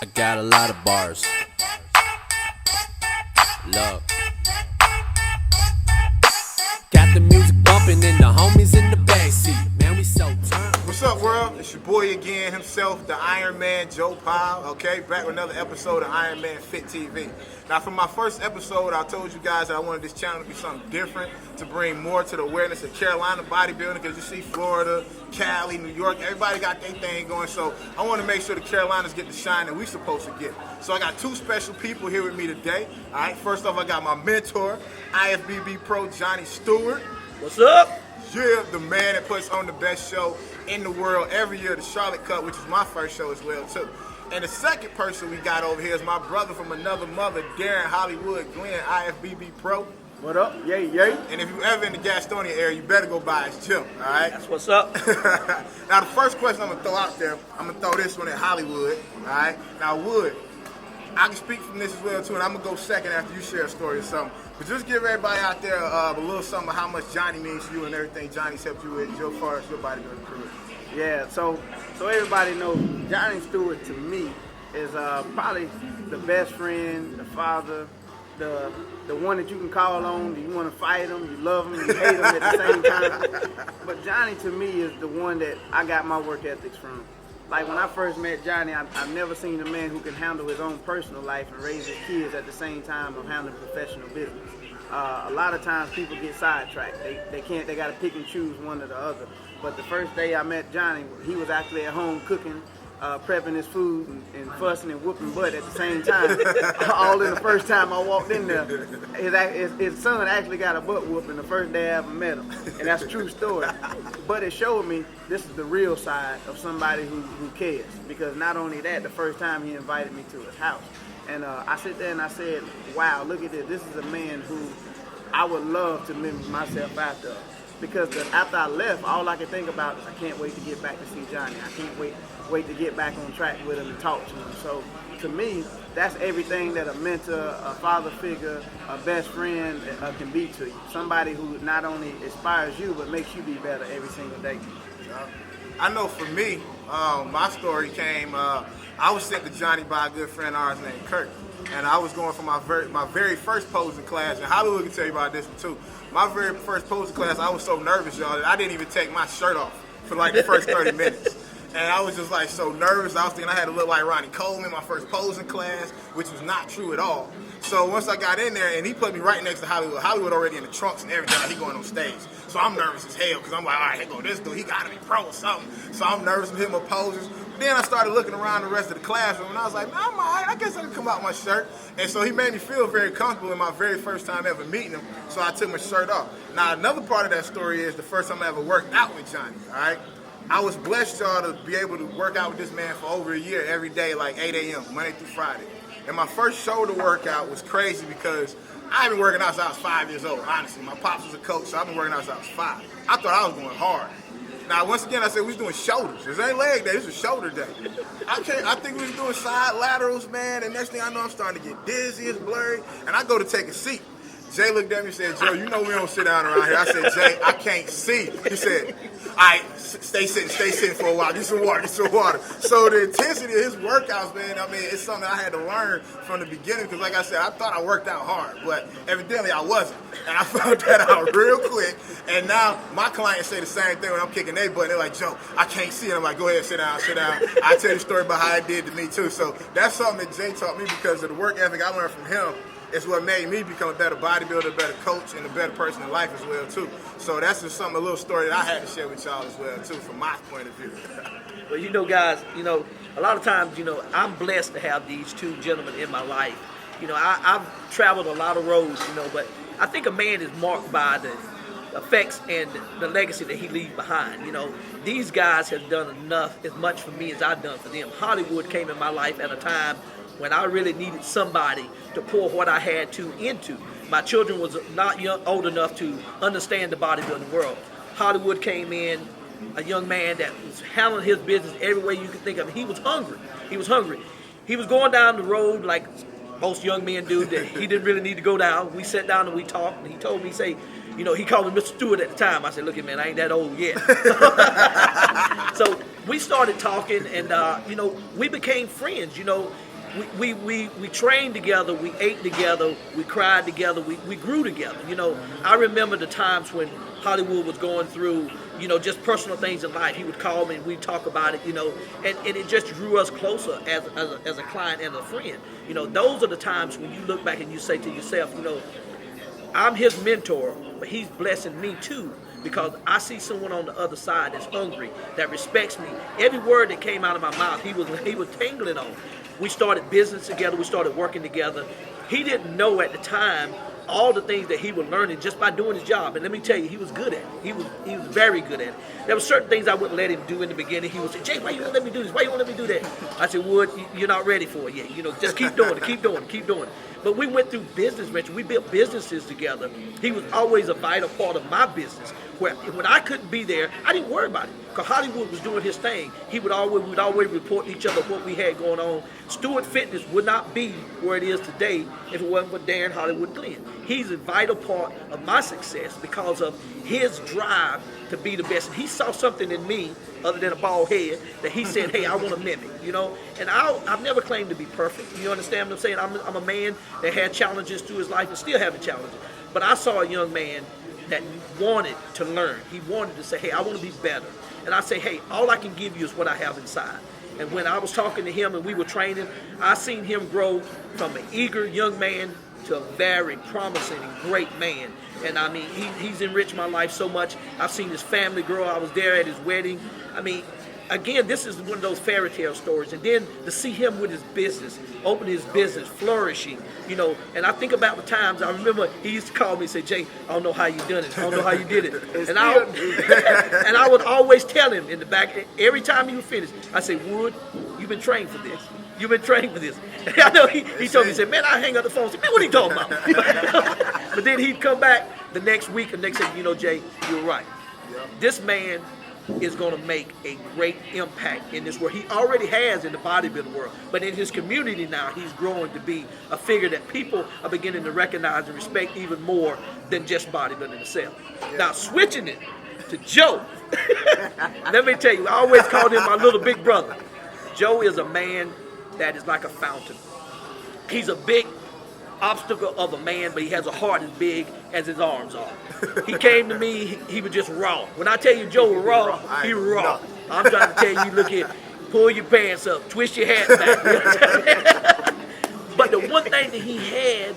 I got a lot of bars. Look. Got the music bumping and the homies in the backseat. Man, we so turned. What's up, world? It's your boy again, himself, the Iron Man, Joe Powell, okay? Back with another episode of Iron Man Fit TV. Now, from my first episode, I told you guys that I wanted this channel to be something different, to bring more to the awareness of Carolina bodybuilding, because you see Florida, Cali, New York, everybody got their thing going, so I want to make sure the Carolinas get the shine that we supposed to get. So I got two special people here with me today, all right? First off, I got my mentor, Ifbb Pro Johnny Stewart. What's up? Yeah, the man that puts on the best show in the world every year, the Charlotte Cup, which is my first show as well, too. And the second person we got over here is my brother from another mother, Darron Hollywood Glenn, Ifbb Pro. What up? Yay, yay. And if you ever in the Gastonia area, you better go by his gym, all right? That's what's up. Now, the first question I'm going to throw out there, I'm going to throw this one at Hollywood, all right? Now, Wood, I can speak from this as well, too, and I'm going to go second after you share a story or something. But just give everybody out there a little something of how much Johnny means to you and everything Johnny's helped you with, Joe, as far as your bodybuilding career. Yeah, so everybody knows Johnny Stewart to me is probably the best friend, the father, the one that you can call on. You want to fight him, you love him, you hate him at the same time. But Johnny to me is the one that I got my work ethics from. Like when I first met Johnny, I've never seen a man who can handle his own personal life and raise his kids at the same time of handling professional business. A lot of times people get sidetracked. They got to pick and choose one or the other. But the first day I met Johnny, he was actually at home cooking, prepping his food and fussing and whooping butt at the same time. All in the first time I walked in there. His son actually got a butt whooping the first day I ever met him. And that's a true story. But it showed me this is the real side of somebody who cares. Because not only that, the first time he invited me to his house. And I sit there and I said, wow, look at this. This is a man who I would love to mimic myself after. Because after I left, all I could think about is I can't wait to get back to see Johnny. I can't wait to get back on track with him and talk to him. So to me, that's everything that a mentor, a father figure, a best friend can be to you. Somebody who not only inspires you, but makes you be better every single day. I know for me, my story came, I was sent to Johnny by a good friend of ours named Kirk. And I was going for my very first posing class, and Hollywood can tell you about this one too. My very first posing class, I was so nervous, y'all, that I didn't even take my shirt off for like the first 30 minutes. And I was just like so nervous. I was thinking I had to look like Ronnie Coleman, my first posing class, which was not true at all. So once I got in there, and he put me right next to Hollywood already in the trunks and everything, he going on stage. So I'm nervous as hell, because I'm like, all right, here go this dude, he gotta be pro or something. So I'm nervous with him with poses. Then I started looking around the rest of the classroom, and I was like, nah, I'm all right, I guess I can come out my shirt. And so he made me feel very comfortable in my very first time ever meeting him, so I took my shirt off. Now, another part of that story is the first time I ever worked out with Johnny, all right? I was blessed, y'all, to be able to work out with this man for over a year every day, like 8 a.m., Monday through Friday. And my first shoulder workout was crazy because I've been working out since I was 5 years old, honestly. My pops was a coach, so I've been working out since I was 5. I thought I was going hard. Now, once again, I said we was doing shoulders. This ain't leg day, this was shoulder day. I think we was doing side laterals, man, and next thing I know, I'm starting to get dizzy, it's blurry, and I go to take a seat. Jay looked at me and said, Joe, you know we don't sit down around here. I said, Jay, I can't see. He said, all right, stay sitting for a while. Get some water. So the intensity of his workouts, man, I mean, it's something I had to learn from the beginning because, like I said, I thought I worked out hard, but evidently I wasn't. And I found that out real quick. And now my clients say the same thing when I'm kicking their butt. They're like, Joe, I can't see. And I'm like, go ahead, sit down. I tell you a story about how it did to me, too. So that's something that Jay taught me because of the work ethic I learned from him. It's what made me become a better bodybuilder, a better coach, and a better person in life as well, too. So that's just a little story that I had to share with y'all as well, too, from my point of view. Well, you know, guys, you know, a lot of times, you know, I'm blessed to have these two gentlemen in my life. You know, I've traveled a lot of roads, you know, but I think a man is marked by the effects and the legacy that he leaves behind. You know, these guys have done as much for me as I've done for them. Hollywood came in my life at a time when I really needed somebody to pour what I had into. My children was not old enough to understand the bodybuilding world. Hollywood came in, a young man that was handling his business every way you could think of. He was hungry. He was going down the road like most young men do that he didn't really need to go down. We sat down and we talked, and he told me, you know, he called me Mr. Stewart at the time. I said, look, man, I ain't that old yet. So we started talking, and, you know, we became friends. You know, we trained together, we ate together, we cried together, we grew together. You know, I remember the times when Hollywood was going through, you know, just personal things in life. He would call me and we'd talk about it, you know, and it just drew us closer as a client and a friend. You know, those are the times when you look back and you say to yourself, you know, I'm his mentor, but he's blessing me too, because I see someone on the other side that's hungry, that respects me. Every word that came out of my mouth, he was tangling on. We started business together. We started working together. He didn't know at the time all the things that he was learning just by doing his job. And let me tell you, he was good at it. He was very good at it. There were certain things I wouldn't let him do in the beginning. He would say, Jay, why you won't let me do this? Why you won't let me do that? I said, Wood, you're not ready for it yet. You know, just keep doing it, keep doing it, keep doing it. But we went through business ventures. We built businesses together. He was always a vital part of my business. Where when I couldn't be there, I didn't worry about it, because Hollywood was doing his thing. We would always report to each other what we had going on. Stewart Fitness would not be where it is today if it wasn't for Darron Hollywood Glenn. He's a vital part of my success because of his drive to be the best. And he saw something in me other than a bald head that he said, hey, I want to mimic, you know. And I've never claimed to be perfect. You understand what I'm saying? I'm a man that had challenges through his life and still having challenges. But I saw a young man that wanted to learn. He wanted to say, hey, I want to be better. And I say, hey, all I can give you is what I have inside. And when I was talking to him and we were training, I seen him grow from an eager young man to a very promising and great man. And I mean, he's enriched my life so much. I've seen his family grow. I was there at his wedding. I mean, again, this is one of those fairy tale stories. And then to see him with his business, open his business, flourishing, you know. And I think about the times, I remember he used to call me and say, Jay, I don't know how you done it. I don't know how you did it. And I would always tell him in the back, every time he would finish, I say, Wood, you've been trained for this. You've been trained for this. And I know he told me, he said, man, I hang up the phone. I said, man, what are you talking about? But then he'd come back the next week and they said, you know, Jay, you're right. This man is going to make a great impact in this world. He already has in the bodybuilding world, but in his community now, he's growing to be a figure that people are beginning to recognize and respect even more than just bodybuilding itself. Now, switching it to Joe, let me tell you, I always called him my little big brother. Joe is a man that is like a fountain. He's a big obstacle of a man, but he has a heart as big as his arms are. He came to me, he was just raw. When I tell you Joe was raw, he was raw. I'm trying to tell you, look here, pull your pants up, twist your hat back. But the one thing that he had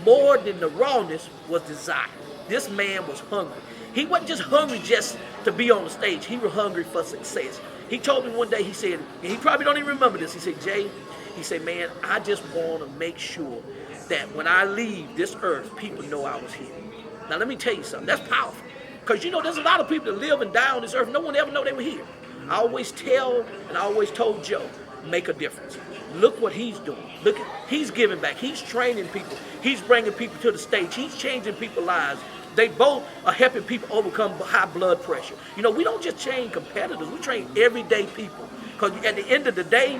more than the rawness was desire. This man was hungry. He wasn't just hungry just to be on the stage. He was hungry for success. He told me one day, he said, and he probably don't even remember this, he said, Jay, he said, man, I just want to make sure that when I leave this earth, people know I was here. Now, let me tell you something. That's powerful. Because, you know, there's a lot of people that live and die on this earth. No one ever know they were here. I always tell, and I always told Joe, make a difference. Look what he's doing. Look, he's giving back. He's training people. He's bringing people to the stage. He's changing people's lives. They both are helping people overcome high blood pressure. You know, we don't just train competitors. We train everyday people. Because at the end of the day,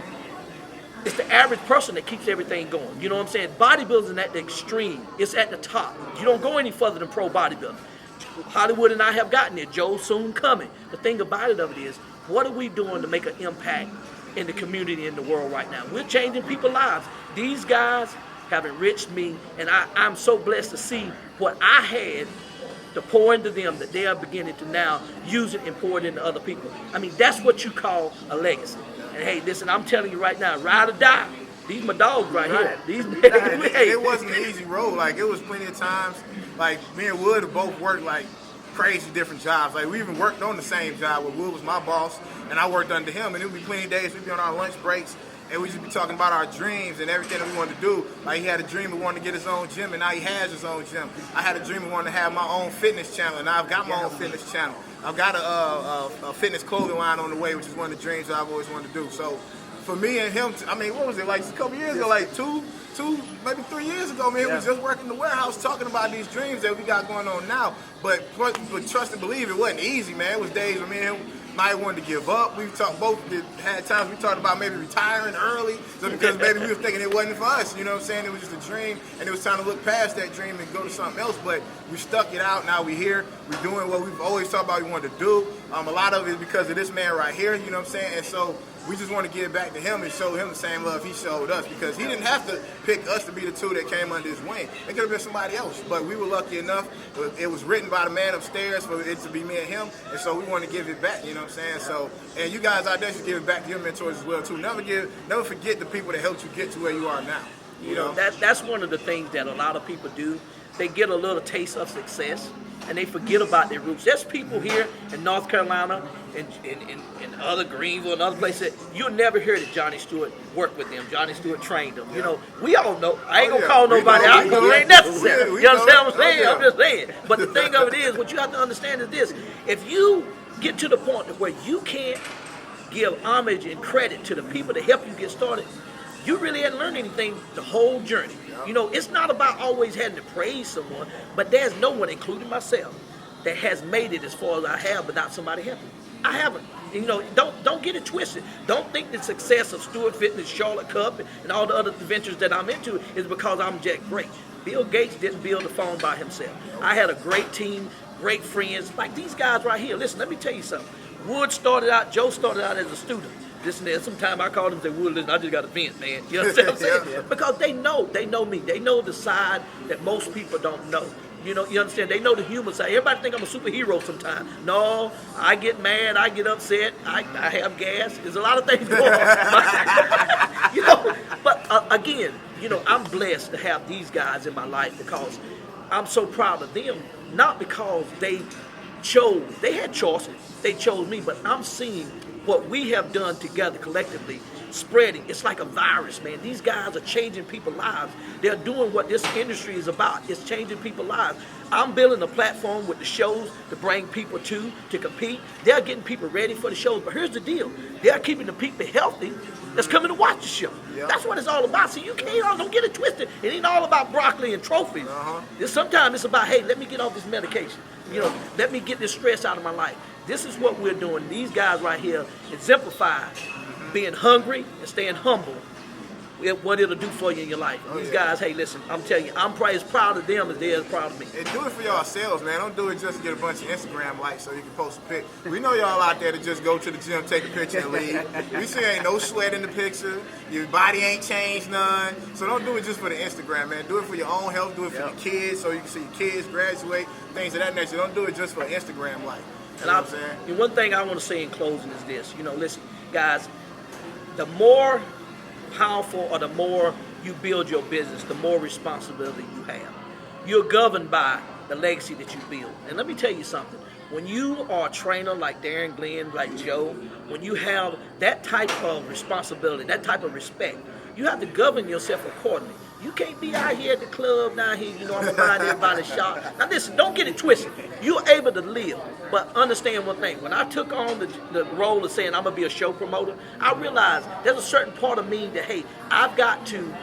it's the average person that keeps everything going. You know what I'm saying? Bodybuilding is at the extreme. It's at the top. You don't go any further than pro bodybuilding. Hollywood and I have gotten there. Joe's soon coming. The thing about it is, what are we doing to make an impact in the community, in the world right now? We're changing people's lives. These guys have enriched me, and I'm so blessed to see what I had to pour into them that they are beginning to now use it and pour it into other people. I mean, that's what you call a legacy. And hey, listen, I'm telling you right now, ride or die. These my dogs right here. These it wasn't an easy road. Like, it was plenty of times, like, me and Wood have both worked, like, crazy different jobs. Like, we even worked on the same job where Wood was my boss, and I worked under him. And it would be plenty of days we'd be on our lunch breaks, and we'd just be talking about our dreams and everything that we wanted to do. Like, he had a dream of wanting to get his own gym, and now he has his own gym. I had a dream of wanting to have my own fitness channel, and now I've got my own fitness channel. I've got a fitness clothing line on the way, which is one of the dreams I've always wanted to do. So for me and him, I mean, what was it, like a couple years ago, like two, maybe 3 years ago, man, we was just working in the warehouse talking about these dreams that we got going on now. But trust and believe, it wasn't easy, man. It was days where me and him might wanted to give up. We had times we talked about maybe retiring early, so because maybe we were thinking it wasn't for us, you know what I'm saying? It was just a dream, and it was time to look past that dream and go to something else. But we stuck it out. Now we're here. We're doing what we've always talked about we wanted to do. A lot of it is because of this man right here, you know what I'm saying? And so we just want to give back to him and show him the same love he showed us, because he didn't have to pick us to be the two that came under his wing. It could have been somebody else, but we were lucky enough. It was written by the man upstairs for it to be me and him, and so we want to give it back, you know what I'm saying? So, and you guys out there should give it back to your mentors as well too. Never forget the people that helped you get to where you are now. You know, that's one of the things that a lot of people do. They get a little taste of success and they forget about their roots. There's people here in North Carolina and other Greenville and other places, you'll never hear that Johnny Stewart worked with them. Johnny Stewart trained them. You know, we all know. I ain't gonna call nobody out because it ain't necessary. You understand what I'm saying? I'm just saying. But the thing of it is, what you have to understand is this: if you get to the point where you can't give homage and credit to the people that help you get started, you really hadn't learned anything the whole journey. You know, it's not about always having to praise someone, but there's no one, including myself, that has made it as far as I have without somebody helping. I haven't. You know, don't get it twisted. Don't think the success of Stewart Fitness, Charlotte Cup, and all the other ventures that I'm into is because I'm Jack Great. Bill Gates didn't build the phone by himself. I had a great team, great friends, like these guys right here. Listen, let me tell you something. Wood started out, Joe started out as a student. This and that. Sometimes I call them and say, Wood, listen, I just got to vent, man. You understand what I'm saying? Because they know me. They know the side that most people don't know. You know, you understand? They know the human side. Everybody think I'm a superhero sometimes. No, I get mad, I get upset, I have gas. There's a lot of things going on. You know, but again, you know, I'm blessed to have these guys in my life because I'm so proud of them. Not because they had choices, they chose me, but I'm seeing what we have done together collectively, spreading. It's like a virus, man. These guys are changing people's lives. They're doing what this industry is about. It's changing people's lives. I'm building a platform with the shows to bring people to compete. They're getting people ready for the shows. But here's the deal. They're keeping the people healthy that's coming to watch the show. Yep. That's what it's all about. So you don't get it twisted. It ain't all about broccoli and trophies. Sometimes it's about, hey, let me get off this medication. You know, let me get this stress out of my life. This is what we're doing. These guys right here exemplify being hungry and staying humble, what it'll do for you in your life. These guys, hey, listen, I'm telling you, I'm probably as proud of them as they're as proud of me. And do it for yourselves, man. Don't do it just to get a bunch of Instagram likes so you can post a pic. We know y'all out there to just go to the gym, take a picture, and leave. We see ain't no sweat in the picture. Your body ain't changed none. So don't do it just for the Instagram, man. Do it for your own health. Do it for your kids so you can see your kids graduate, things of that nature. Don't do it just for Instagram like. You know what I'm saying? And one thing I want to say in closing is this. You know, listen, guys, the more powerful or the more you build your business, the more responsibility you have. You're governed by the legacy that you build. And let me tell you something. When you are a trainer like Darron, Glenn, like Joe, when you have that type of responsibility, that type of respect, you have to govern yourself accordingly. You can't be out here at the club down here, you know, I'm behind everybody's shop. Now listen, don't get it twisted. You're able to live, but understand one thing. When I took on the role of saying I'm going to be a show promoter, I realized there's a certain part of me that, hey, I've got to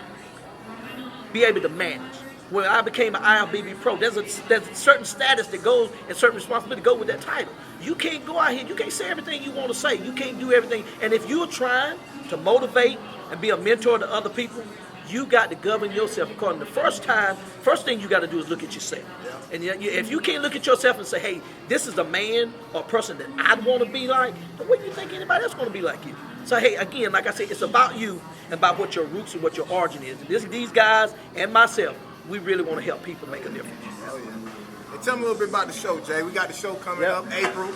be able to manage. When I became an IFbb pro, there's a certain status that goes and certain responsibility that go with that title. You can't go out here, you can't say everything you want to say. You can't do everything. And if you're trying to motivate and be a mentor to other people, you got to govern yourself according. The first thing you got to do is look at yourself. And if you can't look at yourself and say, hey, this is a man or a person that I'd want to be like, then what do you think anybody else going to be like you? So, hey, again, like I said, it's about you and about what your roots and what your origin is. These guys and myself, we really want to help people make a difference. Hell yeah. And tell me a little bit about the show, Jay. We got the show coming up, April.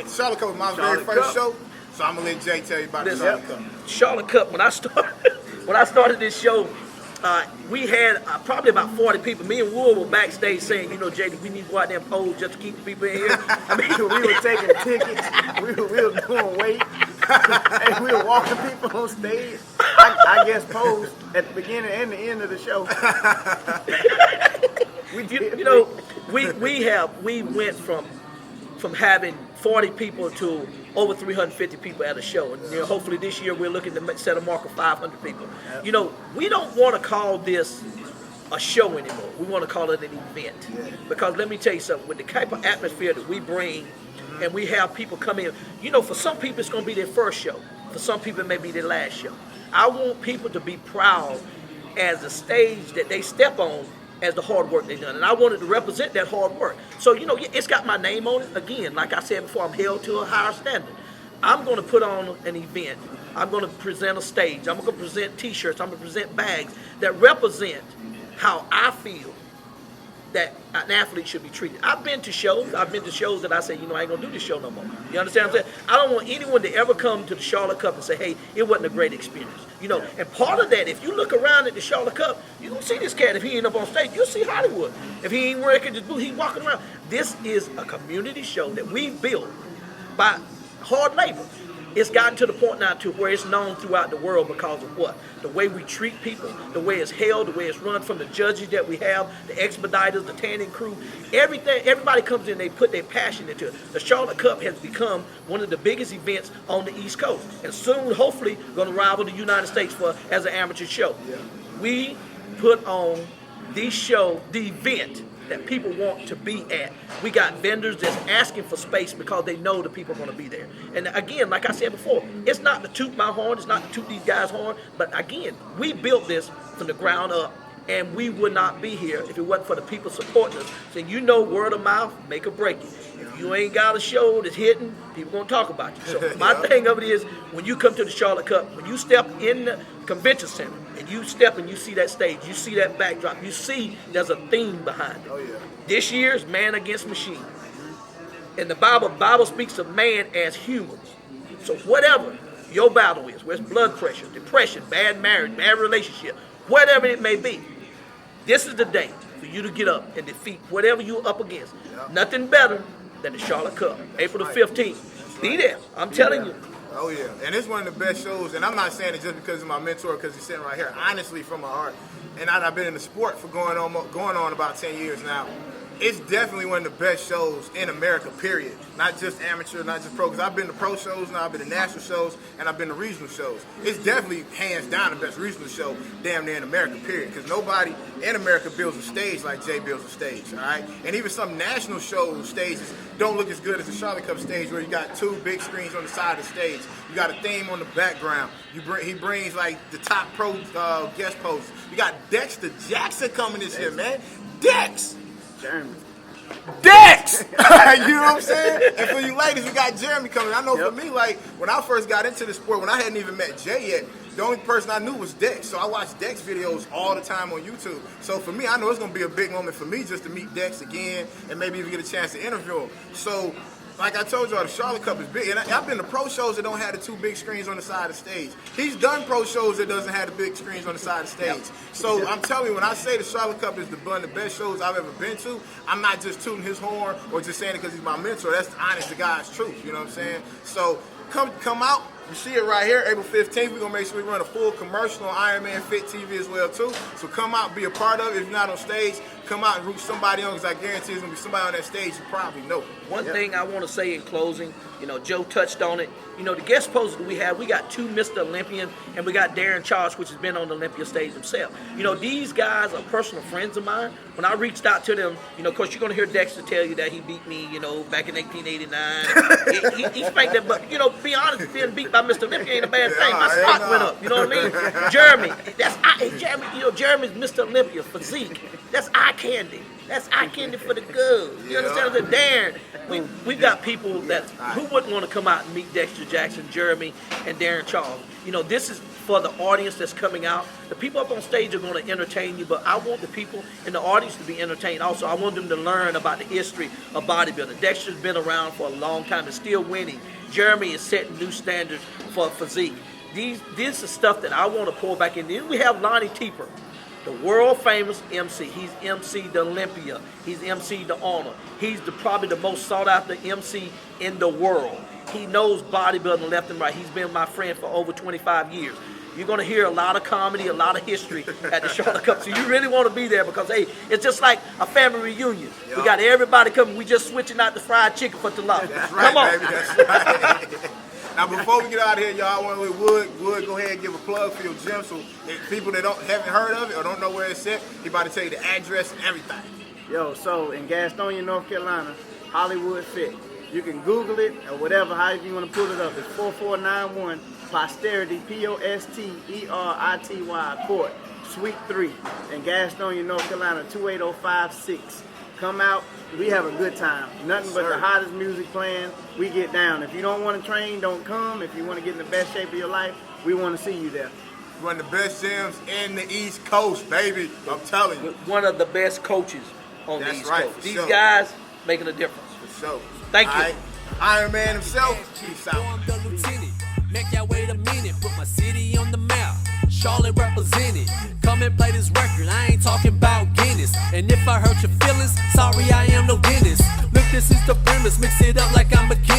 Charlotte Cup was my very first show, so I'm going to let Jay tell you about the Charlotte Cup. Charlotte Cup, when I started this show, we had probably about 40 people. Me and Wood were backstage saying, you know, Jay, we need to go out there and pose just to keep the people in here. I mean, we were taking tickets. We were doing weight. And we were walking people on stage. I guess pose at the beginning and the end of the show. We went from having 40 people to over 350 people at a show. And you know, hopefully this year we're looking to set a mark of 500 people. You know, we don't want to call this a show anymore. We want to call it an event. Because let me tell you something, with the type of atmosphere that we bring and we have people come in, you know, for some people it's going to be their first show. For some people it may be their last show. I want people to be proud as the stage that they step on as the hard work they done. And I wanted to represent that hard work. So, you know, it's got my name on it. Again, like I said before, I'm held to a higher standard. I'm going to put on an event. I'm going to present a stage. I'm going to present T-shirts. I'm going to present bags that represent how I feel that an athlete should be treated. I've been to shows. I've been to shows that I say, you know, I ain't going to do this show no more. You understand what I'm saying? I don't want anyone to ever come to the Charlotte Cup and say, hey, it wasn't a great experience. You know, and part of that, if you look around at the Charlotte Cup, you don't see this cat if he ain't up on stage. You'll see Hollywood. If he ain't working his booth, he's walking around. This is a community show that we built by hard labor. It's gotten to the point now to where it's known throughout the world because of what? The way we treat people, the way it's held, the way it's run, from the judges that we have, the expediters, the tanning crew, everything. Everybody comes in, they put their passion into it. The Charlotte Cup has become one of the biggest events on the East Coast, and soon, hopefully, going to rival the United States as an amateur show. Yeah. We put on the show, the event that people want to be at. We got vendors that's asking for space because they know the people are going to be there. And again, like I said before, it's not to toot my horn, it's not to toot these guys' horn, but again, we built this from the ground up, and we would not be here if it wasn't for the people supporting us. So you know, word of mouth, make or break it. If you ain't got a show that's hitting, people gonna talk about you. So my thing of it is, when you come to the Charlotte Cup, when you step in the convention center, and you step and you see that stage, you see that backdrop, you see there's a theme behind it. Oh, yeah. This year's man against machine. And the Bible speaks of man as humans. So whatever your battle is, whether it's blood pressure, depression, bad marriage, bad relationship, whatever it may be, this is the day for you to get up and defeat whatever you're up against. Yep. Nothing better than the Charlotte Cup, April the 15th. Be there. I'm telling you. Oh, yeah. And it's one of the best shows. And I'm not saying it just because of my mentor, because he's sitting right here. Honestly, from my heart. And I've been in the sport for going on about 10 years now. It's definitely one of the best shows in America, period. Not just amateur, not just pro. Because I've been to pro shows now, I've been to national shows, and I've been to regional shows. It's definitely, hands down, the best regional show damn near in America, period. Because nobody in America builds a stage like Jay builds a stage, all right? And even some national show stages don't look as good as the Charlotte Cup stage, where you got two big screens on the side of the stage. You got a theme on the background. He brings, like, the top pro guest posts. You got Dexter Jackson coming this year, man. Dex! Jeremy. Dex! You know what I'm saying? And for you ladies, we got Jeremy coming. I know for me, like, when I first got into the sport, when I hadn't even met Jay yet, the only person I knew was Dex. So I watched Dex videos all the time on YouTube. So for me, I know it's going to be a big moment for me just to meet Dex again and maybe even get a chance to interview him. So, like I told y'all, the Charlotte Cup is big. And I've been to pro shows that don't have the two big screens on the side of the stage. He's done pro shows that doesn't have the big screens on the side of the stage. So I'm telling you, when I say the Charlotte Cup is one of the best shows I've ever been to, I'm not just tooting his horn or just saying it because he's my mentor. That's the honest to God's truth, you know what I'm saying? So come out. You see it right here, April 15th. We're going to make sure we run a full commercial on IronMan Fit TV as well, too. So come out, be a part of it. If you're not on stage, come out and root somebody on, because I guarantee there's going to be somebody on that stage you probably know. One thing I want to say in closing, you know, Joe touched on it. You know, the guest posters we have, we got two Mr. Olympians, and we got Darron, which has been on the Olympia stage himself. You know, these guys are personal friends of mine. When I reached out to them, you know, of course, you're going to hear Dexter tell you that he beat me, you know, back in 1889. he spanked that, but, you know, be honest, being beat by Mr. Olympia ain't a bad thing. My stock went up, you know what I mean? Jeremy, Jeremy's Mr. Olympia, physique. That's eye candy. That's eye candy for the good. You understand what I'm saying? Darron, we've got people who wouldn't want to come out and meet Dexter Jackson, Jeremy, and Darron Charles. You know, this is for the audience that's coming out. The people up on stage are going to entertain you, but I want the people in the audience to be entertained also. I want them to learn about the history of bodybuilding. Dexter's been around for a long time and still winning. Jeremy is setting new standards for physique. This is stuff that I want to pour back in. Then we have Lonnie Teeper, the world famous MC. He's MC'd the Olympia. He's MC'd the Honor. He's probably the most sought after MC in the world. He knows bodybuilding left and right. He's been my friend for over 25 years. You're going to hear a lot of comedy, a lot of history at the Charlotte Cup. So you really want to be there because, hey, it's just like a family reunion. Yep. We got everybody coming. We just switching out the fried chicken for Talal. That's right, come on. Baby. That's right. Now, before we get out of here, y'all, I want to let Wood go ahead and give a plug for your gym. So if people that haven't heard of it or don't know where it's at, he about to tell you the address and everything. Yo, so in Gastonia, North Carolina, Hollywood Fit. You can Google it or whatever, however you want to pull it up. It's 4491 Posterity, Posterity Court, Suite 3 in Gastonia, North Carolina, 28056. Come out. We have a good time. Nothing but the hottest music playing. We get down. If you don't want to train, don't come. If you want to get in the best shape of your life, we want to see you there. One of the best gyms in the East Coast, baby. I'm telling you. One of the best coaches on the That's East right, Coast. for These sure. guys making a difference. For sure. Thank you. All right. Iron Man himself. Peace out. I'm the lieutenant. Make y'all wait a minute. Put my city on the map. Charlotte represented. Come and play this record. I ain't talking about Guinness. And if I hurt your feelings, sorry I am no dentist. Look, this is the premise. Mix it up like I'm a chemist.